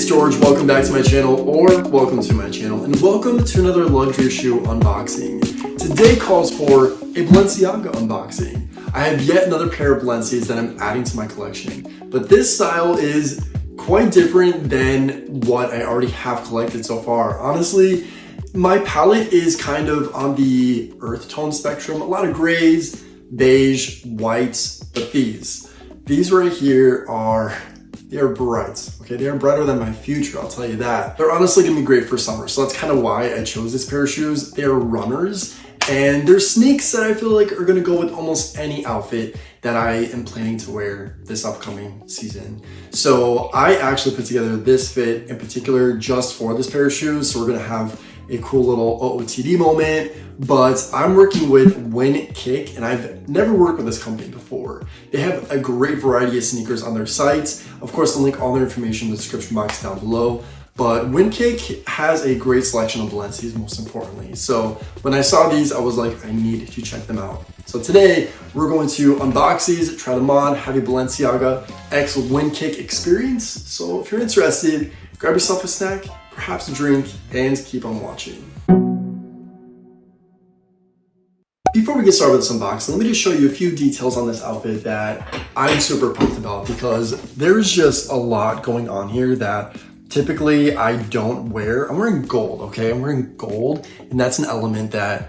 it's George, welcome back to my channel, or welcome to my channel, and welcome to another luxury shoe unboxing. Today calls for a Balenciaga unboxing. I have yet another pair of Balenciagas that I'm adding to my collection, but this style is quite different than what I already have collected so far. Honestly, my palette is kind of on the earth tone spectrum, a lot of grays, beige, whites, but these right here they're bright, okay? They are brighter than my future, I'll tell you that. They're honestly gonna be great for summer, so that's kind of why I chose this pair of shoes. They are runners, and they're sneaks that I feel like are gonna go with almost any outfit that I am planning to wear this upcoming season. So I actually put together this fit in particular just for this pair of shoes, so we're gonna have a cool little OOTD moment, but I'm working with Winkick, and I've never worked with this company before. They have a great variety of sneakers on their site. Of course, I'll link all their information in the description box down below, but Winkick has a great selection of Balenciagas, most importantly. So when I saw these, I was like, I need to check them out. So today, we're going to unbox these, try them on, have a Balenciaga X Winkick experience. So if you're interested, grab yourself a snack, perhaps a drink, and keep on watching. Before we get started with this unboxing, let me just show you a few details on this outfit that I'm super pumped about, because there's just a lot going on here that typically I don't wear. I'm wearing gold, okay? I'm wearing gold, and that's an element that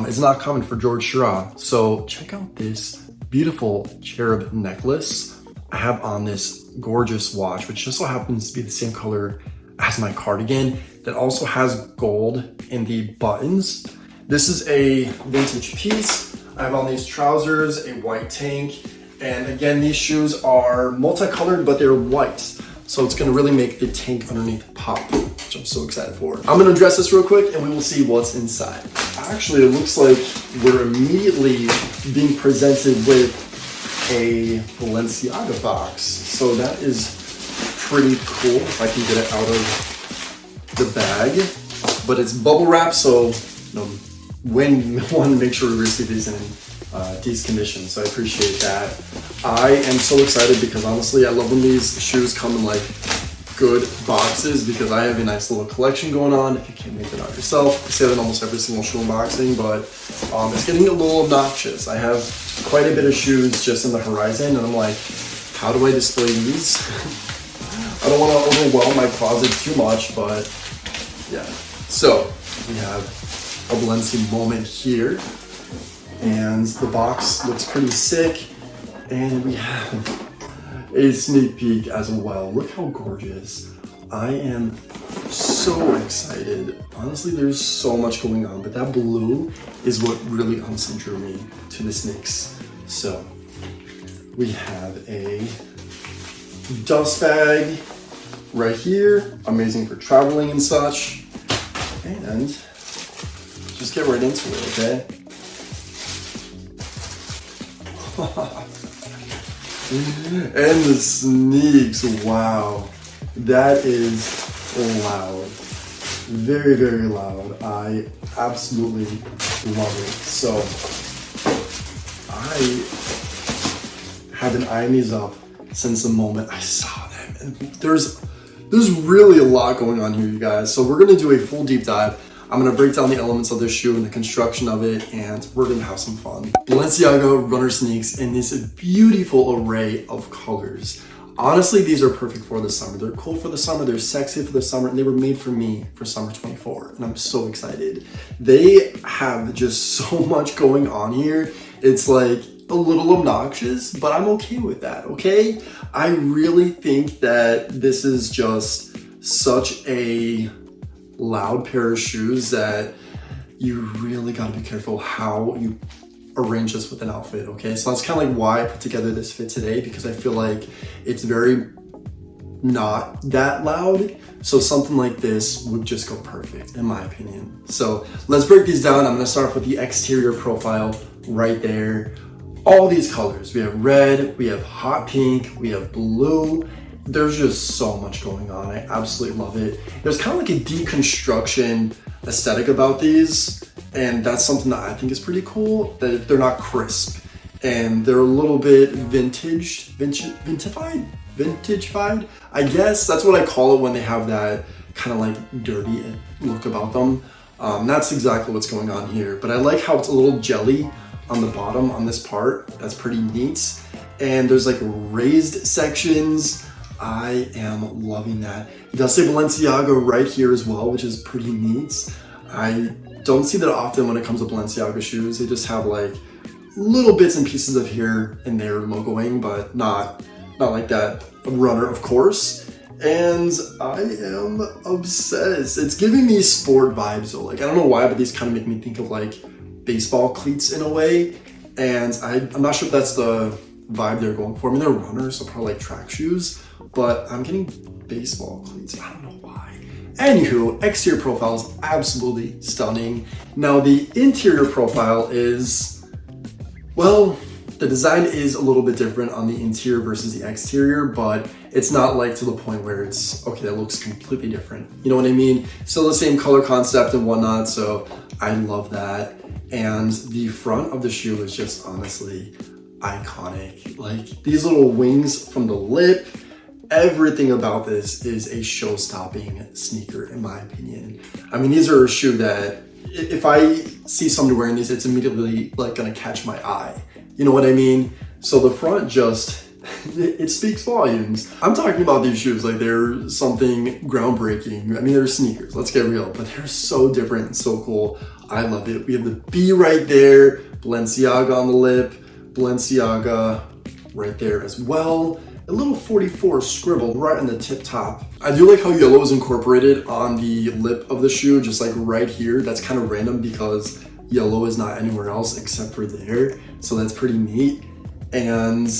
is not common for georgeschirra. So check out this beautiful cherub necklace. I have on this gorgeous watch, which just so happens to be the same color as my cardigan, that also has gold in the buttons. This is a vintage piece. I have on these trousers, a white tank, and again, these shoes are multicolored, but they're white. So it's gonna really make the tank underneath pop, which I'm so excited for. I'm gonna address this real quick and we will see what's inside. Actually, it looks like we're immediately being presented with a Balenciaga box. So that is pretty cool if I can get it out of the bag. But it's bubble wrap, so when we want to make sure we receive these in decent condition, so I appreciate that. I am so excited because honestly, I love when these shoes come in like good boxes, because I have a nice little collection going on. If you can't make it out yourself, I say that in almost every single shoe unboxing, but it's getting a little obnoxious. I have quite a bit of shoes just in the horizon, and I'm like, how do I display these? I don't want to overwhelm my closet too much, but yeah. So we have a Balenciaga moment here, and the box looks pretty sick, and we have a sneak peek as well. Look how gorgeous. I am so excited. Honestly, there's so much going on, but that blue is what really honestly drew me to the sneaks. So we have a dust bag right here, amazing for traveling and such, and just get right into it, okay? And the sneaks, wow, that is loud, very, very loud. I absolutely love it. So I have been eyeing these up since the moment I saw them, and there's really a lot going on here, you guys. So we're gonna do a full deep dive. I'm gonna break down the elements of this shoe and the construction of it, and we're gonna have some fun. Balenciaga runner sneaks in this beautiful array of colors. Honestly, these are perfect for the summer. They're cool for the summer, they're sexy for the summer, and they were made for me for summer 24, and I'm so excited. They have just so much going on here. It's like a little obnoxious, but I'm okay with that, okay? I really think that this is just such a loud pair of shoes that you really gotta be careful how you arrange this with an outfit, okay? So that's kind of like why I put together this fit today, because I feel like it's very not that loud. So something like this would just go perfect, in my opinion. So let's break these down. I'm gonna start off with the exterior profile right there. All these colors, we have red, we have hot pink, we have blue. There's just so much going on. I absolutely love it. There's kind of like a deconstruction aesthetic about these, and that's something that I think is pretty cool, that they're not crisp. and they're a little bit vintagified, I guess. That's what I call it when they have that kind of like dirty look about them. That's exactly what's going on here, but I like how it's a little jelly on the bottom on this part. That's pretty neat. And there's like raised sections. I am loving that. It does say Balenciaga right here as well, which is pretty neat. I don't see that often when it comes to Balenciaga shoes. They just have like little bits and pieces of here and there logoing, but not like that runner, of course. And I am obsessed. It's giving me sport vibes though. Like, I don't know why, but these kind of make me think of like baseball cleats in a way. And I'm not sure if that's the vibe they're going for. I mean, they're runners, so probably like track shoes, but I'm getting baseball cleats. I don't know why. Anywho, exterior profile is absolutely stunning. Now the interior profile is, well, the design is a little bit different on the interior versus the exterior, but it's not like to the point where it's, okay, that looks completely different. You know what I mean? Still the same color concept and whatnot, so I love that. And the front of the shoe is just honestly iconic. Like these little wings from the lip, everything about this is a show-stopping sneaker in my opinion. I mean, these are a shoe that if I see somebody wearing these, it's immediately like gonna catch my eye. You know what I mean? So the front just, it speaks volumes. I'm talking about these shoes like they're something groundbreaking. I mean, they're sneakers, let's get real, but they're so different and so cool. I love it. We have the B right there, Balenciaga on the lip, Balenciaga right there as well. A little 44 scribbled right on the tip top. I do like how yellow is incorporated on the lip of the shoe, just like right here. That's kind of random because yellow is not anywhere else except for there. So that's pretty neat. And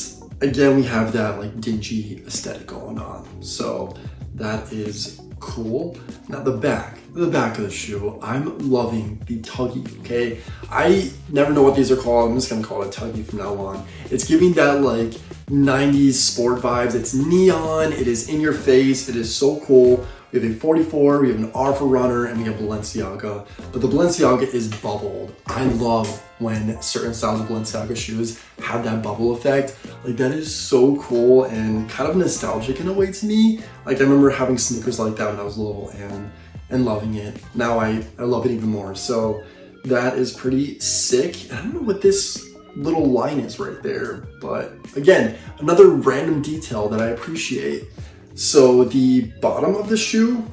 again, we have that like dingy aesthetic going on. So that is cool. Now the back of the shoe, I'm loving the tuggy, okay? I never know what these are called. I'm just gonna call it tuggy from now on. It's giving that like 90s sport vibes. It's neon, it is in your face, it is so cool. We have a 44, we have an R for runner, and we have Balenciaga. But the Balenciaga is bubbled. I love when certain styles of Balenciaga shoes have that bubble effect. Like that is so cool and kind of nostalgic in a way to me. Like I remember having sneakers like that when I was little and loving it. Now I love it even more. So that is pretty sick. I don't know what this little line is right there, but again, another random detail that I appreciate. So the bottom of the shoe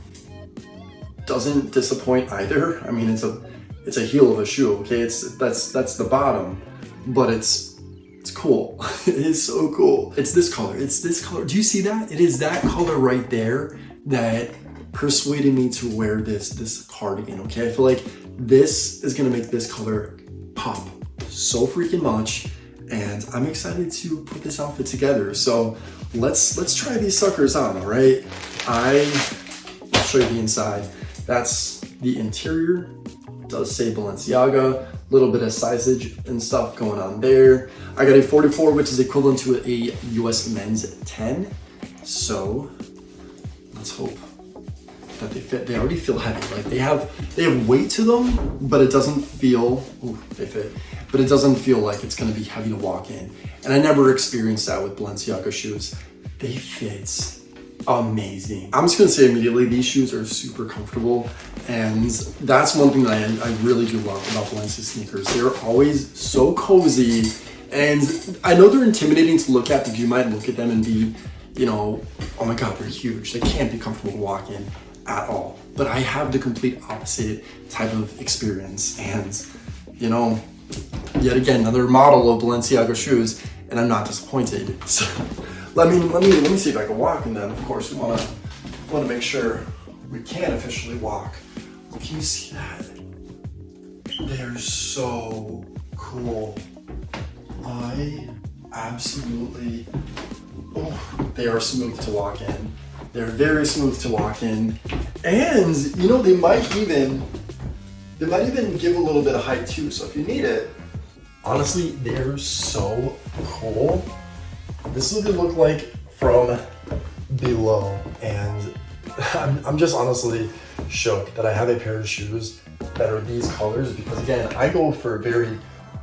doesn't disappoint either. I mean, it's a heel of a shoe, okay? That's the bottom, but it's cool. It is so cool. It's this color. Do you see that? It is that color right there that persuaded me to wear this cardigan, okay? I feel like this is gonna make this color pop so freaking much, and I'm excited to put this outfit together. So let's try these suckers on, all right? I'll show you the inside. That's the interior. It does say Balenciaga, a little bit of sizage and stuff going on there. I got a 44, which is equivalent to a US men's 10. So let's hope that they fit. They already feel heavy. Like they have weight to them, but it doesn't feel, ooh, they fit. But it doesn't feel like it's gonna be heavy to walk in. And I never experienced that with Balenciaga shoes. They fit amazing. I'm just gonna say immediately, these shoes are super comfortable. And that's one thing that I really do love about Balenciaga sneakers. They're always so cozy. And I know they're intimidating to look at because you might look at them and be, you know, oh my God, they're huge. They can't be comfortable to walk in at all. But I have the complete opposite type of experience. And, you know, yet again, another model of Balenciaga shoes, and I'm not disappointed. So let me see if I can walk in them. Of course, we want to make sure we can officially walk. Can you see that? They're so cool. I absolutely, oh, they are smooth to walk in. They're very smooth to walk in, and you know they might even give a little bit of height too. So if you need it, honestly, they're so cool. This is what they look like from below, and I'm just honestly shook that I have a pair of shoes that are these colors, because again, I go for a very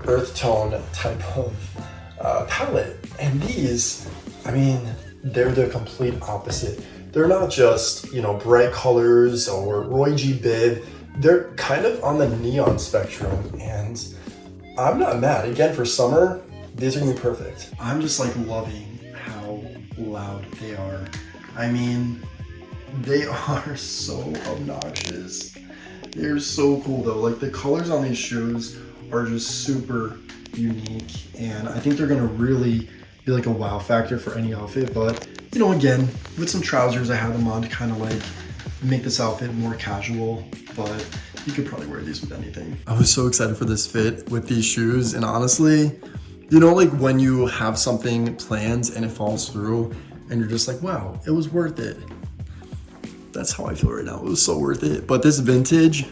earth tone type of palette. And these, I mean, they're the complete opposite. They're not just, you know, bright colors or 𝗏𝗏𝐵𝗵𝗁. They're kind of on the neon spectrum, and I'm not mad. Again, for summer, these are gonna be perfect. I'm just like loving how loud they are. I mean, they are so obnoxious. They're so cool though. Like the colors on these shoes are just super unique, and I think they're gonna really be like a wow factor for any outfit. But you know, again, with some trousers, I have them on to kind of like make this outfit more casual, but you could probably wear these with anything. I was so excited for this fit with these shoes, and honestly, you know, like when you have something planned and it falls through and you're just like, wow, it was worth it. That's how I feel right now. It was so worth it. But this vintage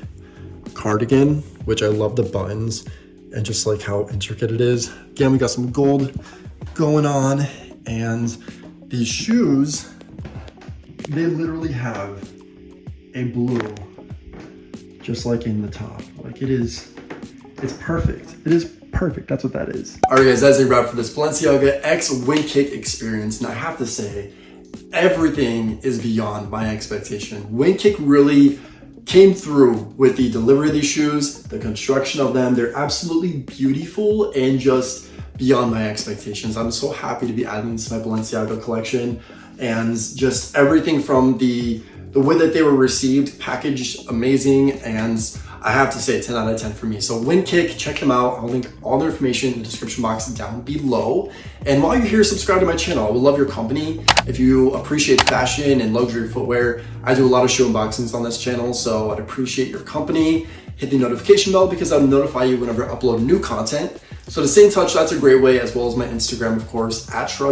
cardigan, which I love the buttons and just like how intricate it is. Again, we got some gold going on, and these shoes, they literally have a blue just like in the top. Like it's perfect. It is perfect. That's what that is. All right, guys, that's a wrap for this Balenciaga X Winkick experience. And I have to say, everything is beyond my expectation. Winkick really came through with the delivery of these shoes, the construction of them. They're absolutely beautiful and just beyond my expectations. I'm so happy to be adding this to my Balenciaga collection, and just everything from the way that they were received, packaged amazing, and I have to say 10 out of 10 for me. So Winkick, check them out. I'll link all the information in the description box down below. And while you're here, subscribe to my channel. I would love your company. If you appreciate fashion and luxury footwear, I do a lot of shoe unboxings on this channel, so I'd appreciate your company. Hit the notification bell because I'll notify you whenever I upload new content. So to stay in touch, that's a great way, as well as my Instagram, of course,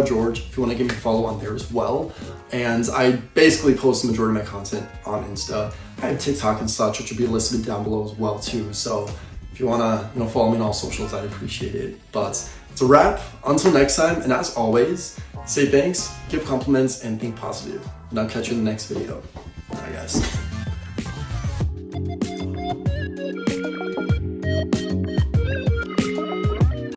@george, if you want to give me a follow on there as well. And I basically post the majority of my content on Insta. I have TikTok and such, which will be listed down below as well too. So if you want to, follow me on all socials, I'd appreciate it. But it's a wrap. Until next time, and as always, say thanks, give compliments, and think positive. And I'll catch you in the next video. Bye, guys.